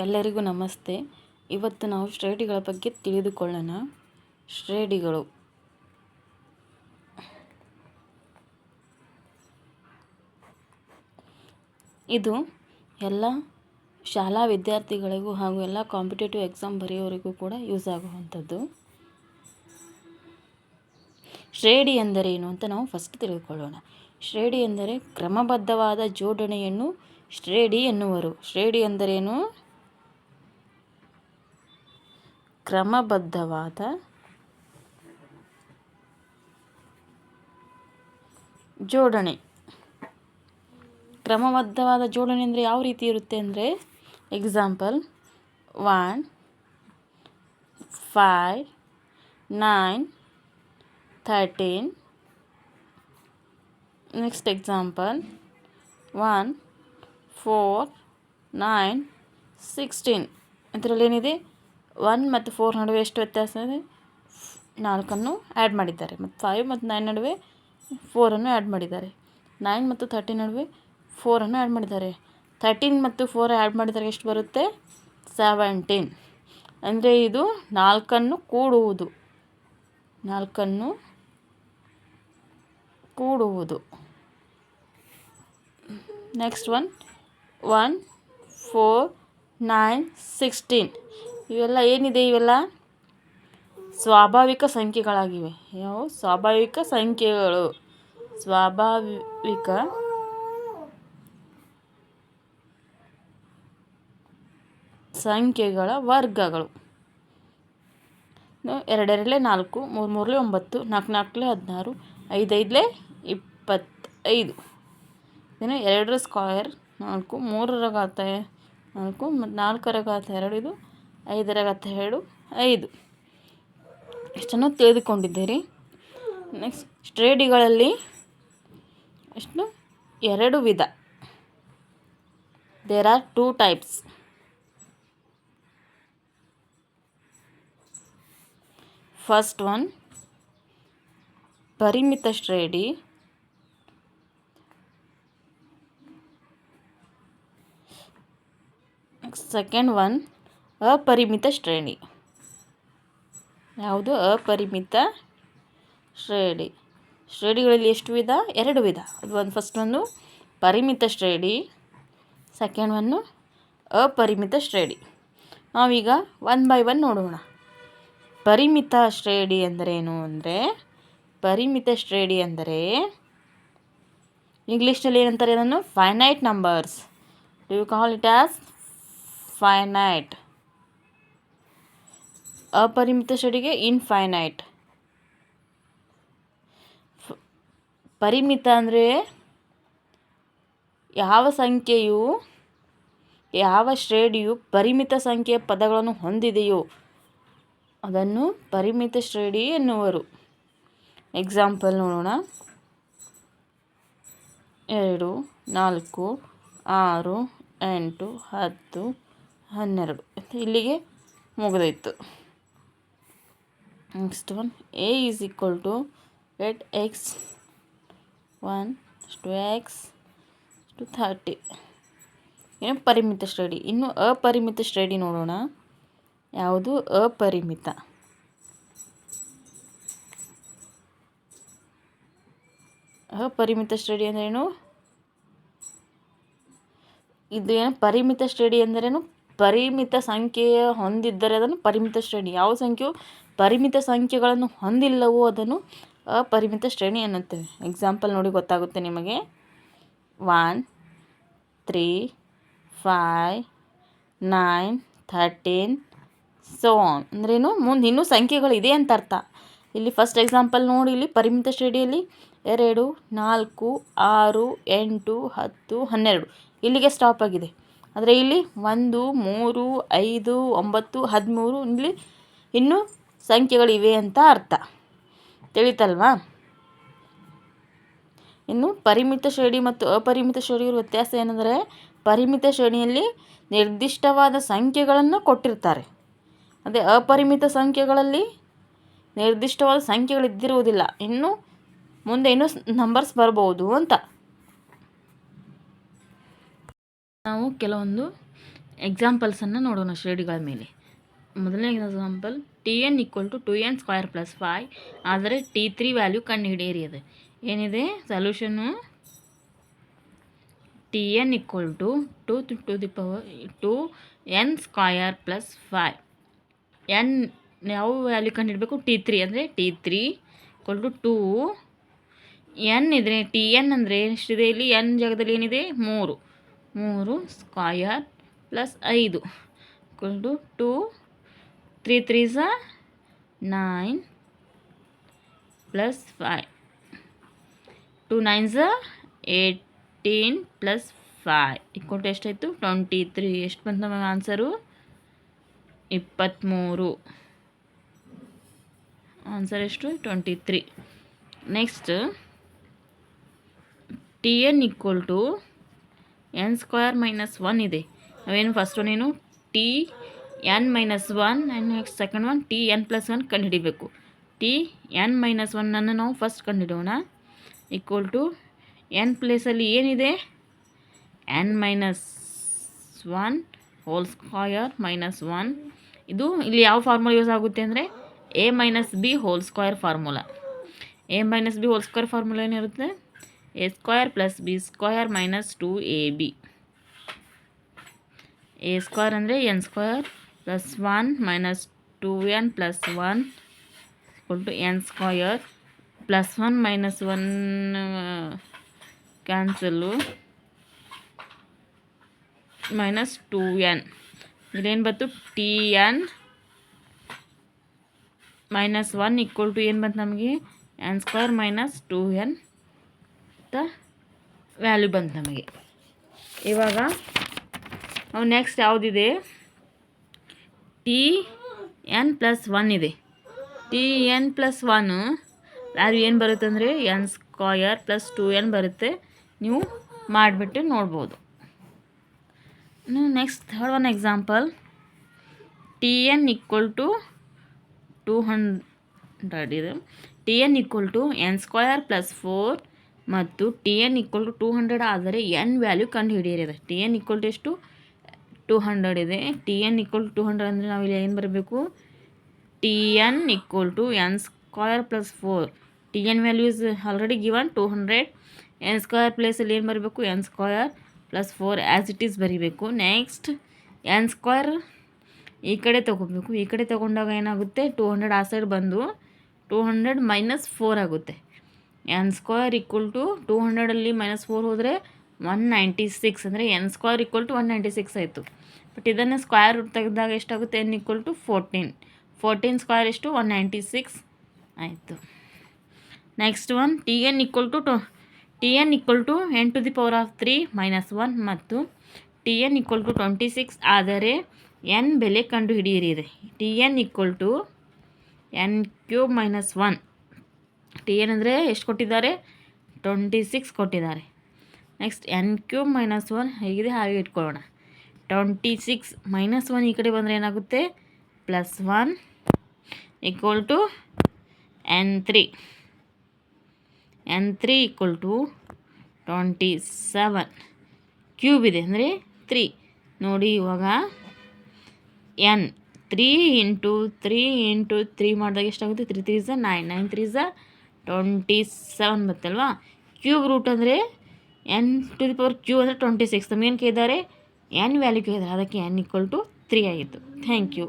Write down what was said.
ಎಲ್ಲರಿಗೂ ನಮಸ್ತೆ. ಇವತ್ತು ನಾವು ಶ್ರೇಣಿಗಳ ಬಗ್ಗೆ ತಿಳಿದುಕೊಳ್ಳೋಣ. ಶ್ರೇಣಿಗಳು ಇದು ಎಲ್ಲ ಶಾಲಾ ವಿದ್ಯಾರ್ಥಿಗಳಿಗೂ ಹಾಗೂ ಎಲ್ಲ ಕಾಂಪಿಟೇಟಿವ್ ಎಕ್ಸಾಮ್ ಬರೆಯೋರಿಗೂ ಕೂಡ ಯೂಸ್ ಆಗುವಂಥದ್ದು. ಶ್ರೇಣಿ ಎಂದರೇನು ಅಂತ ನಾವು ಫಸ್ಟ್ ತಿಳಿದುಕೊಳ್ಳೋಣ. ಶ್ರೇಣಿ ಎಂದರೆ ಕ್ರಮಬದ್ಧವಾದ ಜೋಡಣೆಯನ್ನು ಶ್ರೇಣಿ ಎನ್ನುವರು. ಶ್ರೇಣಿ ಎಂದರೇನು? ಕ್ರಮಬದ್ಧವಾದ ಜೋಡಣೆ. ಕ್ರಮಬದ್ಧವಾದ ಜೋಡಣೆ ಅಂದರೆ ಯಾವ ರೀತಿ ಇರುತ್ತೆ ಅಂದರೆ, ಎಕ್ಸಾಂಪಲ್ 1 5 9 13. Next example 1 4 9 16. ಇದರಲ್ಲಿ ಏನಿದೆ, 1 ಮತ್ತು 4 ನಡುವೆ ಎಷ್ಟು ವ್ಯತ್ಯಾಸ ಇದೆ? 4 ಆ್ಯಡ್ ಮಾಡಿದ್ದಾರೆ. ಮತ್ತು 5 ಮತ್ತು 9 ನಡುವೆ 4 ಆ್ಯಡ್ ಮಾಡಿದ್ದಾರೆ. 9 ಮತ್ತು 13 ನಡುವೆ 4 ಆ್ಯಡ್ ಮಾಡಿದ್ದಾರೆ. 13 ಮತ್ತು 4 ಆ್ಯಡ್ ಮಾಡಿದರೆ ಎಷ್ಟು ಬರುತ್ತೆ? 17. ಅಂದರೆ ಇದು 4 ಕೂಡುವುದು. 4 ಕೂಡುವುದು. ನೆಕ್ಸ್ಟ್ 1 4 9 16. ಇವೆಲ್ಲ ಏನಿದೆ, ಇವೆಲ್ಲ ಸ್ವಾಭಾವಿಕ ಸಂಖ್ಯೆಗಳಾಗಿವೆ. ಯಾವ? ಸ್ವಾಭಾವಿಕ ಸಂಖ್ಯೆಗಳು. ಸ್ವಾಭಾವಿಕ ಸಂಖ್ಯೆಗಳ ವರ್ಗಗಳು. 2 2 4, 3 3 9, 4 4 16, 5 5 25. ಇನ್ನು 2 ಸ್ಕ್ವೇರ್ 4, 3 ಘಾತ 4 ಮತ್ತು 4 ಘಾತ 2, ಇದು 5 ಘಾತ 2 5. ಇಷ್ಟನ್ನು ತಿಳಿದುಕೊಂಡಿದ್ದೀರಿ. ನೆಕ್ಸ್ಟ್ ಶ್ರೇಣಿಗಳಲ್ಲಿ ಎಷ್ಟು? 2 ವಿಧ. There are 2 types. First one ಪರಿಮಿತ ಶ್ರೇಣಿ. ಸೆಕೆಂಡ್ ಒನ್ ಅಪರಿಮಿತ ಶ್ರೇಣಿ. ಯಾವುದು? ಅಪರಿಮಿತ ಶ್ರೇಣಿ. ಶ್ರೇಣಿಗಳಲ್ಲಿ ಎಷ್ಟು ವಿಧ? 2 ವಿಧ. ಅದು ಫಸ್ಟ್ ಒಂದು ಪರಿಮಿತ ಶ್ರೇಣಿ, ಸೆಕೆಂಡ್ ಒನ್ನು ಅಪರಿಮಿತ ಶ್ರೇಣಿ. ನಾವೀಗ 1 by 1 ನೋಡೋಣ. ಪರಿಮಿತ ಶ್ರೇಣಿ ಎಂದರೇನು ಅಂದರೆ, ಪರಿಮಿತ ಶ್ರೇಣಿ ಅಂದರೆ ಇಂಗ್ಲೀಷ್ನಲ್ಲಿ ಏನಂತಾರೆ ಅದನ್ನು? Finite numbers. Do you call it as finite. ಅಪರಿಮಿತ ಶ್ರೇಣಿಗೆ ಇನ್ಫೈನೈಟ್. ಪರಿಮಿತ ಅಂದರೆ ಯಾವ ಸಂಖ್ಯೆಯು, ಯಾವ ಶ್ರೇಣಿಯು ಪರಿಮಿತ ಸಂಖ್ಯೆಯ ಪದಗಳನ್ನು ಹೊಂದಿದೆಯೋ ಅದನ್ನು ಪರಿಮಿತ ಶ್ರೇಣಿ ಎನ್ನುವರು. ಎಕ್ಸಾಂಪಲ್ ನೋಡೋಣ. 2 4 6 8 10 12. ಇಲ್ಲಿಗೆ ಮುಗಿದೋಯ್ತು. Next one a is equal to 8x 1 2x 30. ಏನು? ಪರಿಮಿತ ಶ್ರೇಣಿ. ಇನ್ನು ಅಪರಿಮಿತ ಶ್ರೇಣಿ ನೋಡೋಣ. ಯಾವುದು? ಅಪರಿಮಿತ. ಅಪರಿಮಿತ ಶ್ರೇಣಿ ಅಂದ್ರೇನು? ಇದು ಏನು? ಪರಿಮಿತ ಶ್ರೇಣಿ ಎಂದರೇನು? ಪರಿಮಿತ ಸಂಖ್ಯೆಯ ಹೊಂದಿದ್ದರೆ ಅದನ್ನು ಪರಿಮಿತ ಶ್ರೇಣಿ. ಯಾವ ಸಂಖ್ಯೆಯು ಪರಿಮಿತ ಸಂಖ್ಯೆಗಳನ್ನು ಹೊಂದಿಲ್ಲವೋ ಅದನ್ನು ಅಪರಿಮಿತ ಶ್ರೇಣಿ ಎನ್ನುತ್ತೇವೆ. ಎಕ್ಸಾಂಪಲ್ ನೋಡಿ ಗೊತ್ತಾಗುತ್ತೆ ನಿಮಗೆ. 1 3 5 9 13 ಸೊ ಆನ್. ಅಂದ್ರೇನು? ಮುಂದೆ ಇನ್ನೂ ಸಂಖ್ಯೆಗಳಿದೆ ಅಂತ ಅರ್ಥ. ಇಲ್ಲಿ ಫಸ್ಟ್ ಎಕ್ಸಾಂಪಲ್ ನೋಡಿ. ಇಲ್ಲಿ ಪರಿಮಿತ ಶ್ರೇಣಿಯಲ್ಲಿ 2 4 6 8 10 12 ಇಲ್ಲಿಗೆ ಸ್ಟಾಪ್ ಆಗಿದೆ. ಆದರೆ ಇಲ್ಲಿ 1 3 5 9 13 ಇಲ್ಲಿ ಇನ್ನೂ ಸಂಖ್ಯೆಗಳಿವೆ ಅಂತ ಅರ್ಥ. ತಿಳಿತಲ್ವಾ? ಇನ್ನು ಪರಿಮಿತ ಶ್ರೇಣಿ ಮತ್ತು ಅಪರಿಮಿತ ಶ್ರೇಣಿಯ ವ್ಯತ್ಯಾಸ ಏನೆಂದರೆ, ಪರಿಮಿತ ಶ್ರೇಣಿಯಲ್ಲಿ ನಿರ್ದಿಷ್ಟವಾದ ಸಂಖ್ಯೆಗಳನ್ನು ಕೊಟ್ಟಿರ್ತಾರೆ. ಅದೇ ಅಪರಿಮಿತ ಸಂಖ್ಯೆಗಳಲ್ಲಿ ನಿರ್ದಿಷ್ಟವಾದ ಸಂಖ್ಯೆಗಳಿದ್ದಿರುವುದಿಲ್ಲ. ಇನ್ನು ಮುಂದೆ ಇನ್ನೂ ನಂಬರ್ಸ್ ಬರ್ಬೋದು ಅಂತ. ನಾವು ಕೆಲವೊಂದು ಎಕ್ಸಾಂಪಲ್ಸನ್ನು ನೋಡೋಣ ಶ್ರೇಣಿಗಳ ಮೇಲೆ. ಮೊದಲನೇ ಎಕ್ಸಾಂಪಲ್ Tn = 2n² + 5 ಆದರೆ T3 ವ್ಯಾಲ್ಯೂ ಕಂಡುಹಿಡಿಯಿರಿ. ಅದು ಏನಿದೆ ಸೊಲ್ಯೂಷನ್ನು Tn = 2n² + 5. n ಯಾವ ವ್ಯಾಲ್ಯೂ ಕಂಡುಹಿಡಬೇಕು? T3 ಅಂದರೆ T3 = 2 n ಇದ್ರೆ Tn ಅಂದರೆ ಎಷ್ಟಿದೆ ಇಲ್ಲಿ? n ಜಾಗದಲ್ಲಿ ಏನಿದೆ? 3 ಸ್ಕ್ವಯರ್ ಪ್ಲಸ್ 5 = 2 3 3s 9 + 5 2 9s 18 + 5 ಎಷ್ಟಾಯಿತು? 23. ಎಷ್ಟು ಬಂತು ನಮಗೆ ಆನ್ಸರು? 23. ಆನ್ಸರ್ ಎಷ್ಟು? 23. ನೆಕ್ಸ್ಟ್ Tn = n² - 1 ಇದೆ. ನಾವೇನು ಫಸ್ಟ್ ಒನ್ ಏನು Tn - 1 and next second one Tn + 1 ಕಂಡುಹಿಡಿಬೇಕು. Tn - 1 ನಾವು ಫಸ್ಟ್ ಕಂಡುಹಿಡೋಣ. n ಪ್ಲೇಸಲ್ಲಿ ಏನಿದೆ? n - 1² - 1. ಇದು ಇಲ್ಲಿ ಯಾವ ಫಾರ್ಮುಲಾ ಯೂಸ್ ಆಗುತ್ತೆ ಅಂದರೆ a - b² formula. a - b² formula ಏನಿರುತ್ತೆ? a² + b² - 2ab. a² ಅಂದರೆ n² + 1 - 2n + 1 n² +1 - 1 cancel -2n. ಇಲ್ಲೇನು ಬಂತು? Tn - 1 = ಏನು ಬಂತು ನಮಗೆ? n² - 2n ವ್ಯಾಲ್ಯೂ ಬಂತು ನಮಗೆ. ಇವಾಗ ನಾವು ನೆಕ್ಸ್ಟ್ ಯಾವುದಿದೆ? Tn + 1 ಇದೆ. Tn + 1 ವ್ಯಾಲ್ಯೂ ಏನು ಬರುತ್ತೆ ಅಂದರೆ n² + 2n ಬರುತ್ತೆ. ನೀವು ಮಾಡಿಬಿಟ್ಟು ನೋಡ್ಬೋದು. Next third one example Tn = 200 ಇದೆ. Tn = n² + 4 ಮತ್ತು Tn = 200 ಆದರೆ n ವ್ಯಾಲ್ಯೂ ಕಂಡುಹಿಡಿಯಿರಿ. Tn = ಎಷ್ಟು? 200 ಇದೆ. Tn = 200 ಅಂದರೆ ನಾವಿಲ್ಲಿ ಏನು ಬರಬೇಕು? Tn = n² + 4. Tn value is already given 200. n² ಪ್ಲೇಸಲ್ಲಿ ಏನು ಬರಬೇಕು? n² + 4 ಆ್ಯಸ್ ಇಟ್ ಈಸ್ ಬರೀಬೇಕು. ನೆಕ್ಸ್ಟ್ n² ಈ ಕಡೆ ತೊಗೋಬೇಕು. ಈ ಕಡೆ ತೊಗೊಂಡಾಗ ಏನಾಗುತ್ತೆ? 200 ಆ ಸೈಡ್ ಬಂದು 200 - 4 ಆಗುತ್ತೆ. n² = 200ಅಲ್ಲಿ -4 ಹೋದರೆ 196 ಅಂದರೆ n² = 196 ಆಯಿತು. ಬಟ್ ಇದನ್ನು ಸ್ಕ್ವೇರ್ ರೂಟ್ ತೆಗೆದಾಗ ಎಷ್ಟಾಗುತ್ತೆ? n = 14. 14² ಎಷ್ಟು? 196 ಆಯಿತು. ನೆಕ್ಸ್ಟ್ ಒನ್ Tn = 10⁻³ - 1 ಮತ್ತು Tn = 26 ಆದರೆ n ಬೆಲೆ ಕಂಡುಹಿಡಿಯಿರಿ. Tn = n³ - 1. Tn ಅಂದರೆ ಎಷ್ಟು ಕೊಟ್ಟಿದ್ದಾರೆ? 26 ಕೊಟ್ಟಿದ್ದಾರೆ. ನೆಕ್ಸ್ಟ್ n³ - 1 ಹೇಗಿದೆ ಹಾಗೆ ಇಟ್ಕೊಳ್ಳೋಣ. 26 - 1 ಈ ಕಡೆ ಬಂದರೆ ಏನಾಗುತ್ತೆ? +1 = n3. n3 = 27. ಕ್ಯೂಬ್ ಇದೆ ಅಂದರೆ 3 ನೋಡಿ. ಇವಾಗ n 3 × 3 × 3 ಮಾಡಿದಾಗ ಎಷ್ಟಾಗುತ್ತೆ? 3 3s 9 9 3s 27 ಬರ್ತಲ್ವಾ? ಕ್ಯೂಬ್ ರೂಟ್ ಅಂದರೆ n⁻³ ಅಂದರೆ 26. ನಮಗೇನು ಕೇಳಿದ್ದಾರೆ? n ವ್ಯಾಲ್ಯೂ ಕೇಳಿದ್ದಾರೆ. ಅದಕ್ಕೆ n = 3 ಆಗಿತ್ತು. Thank you.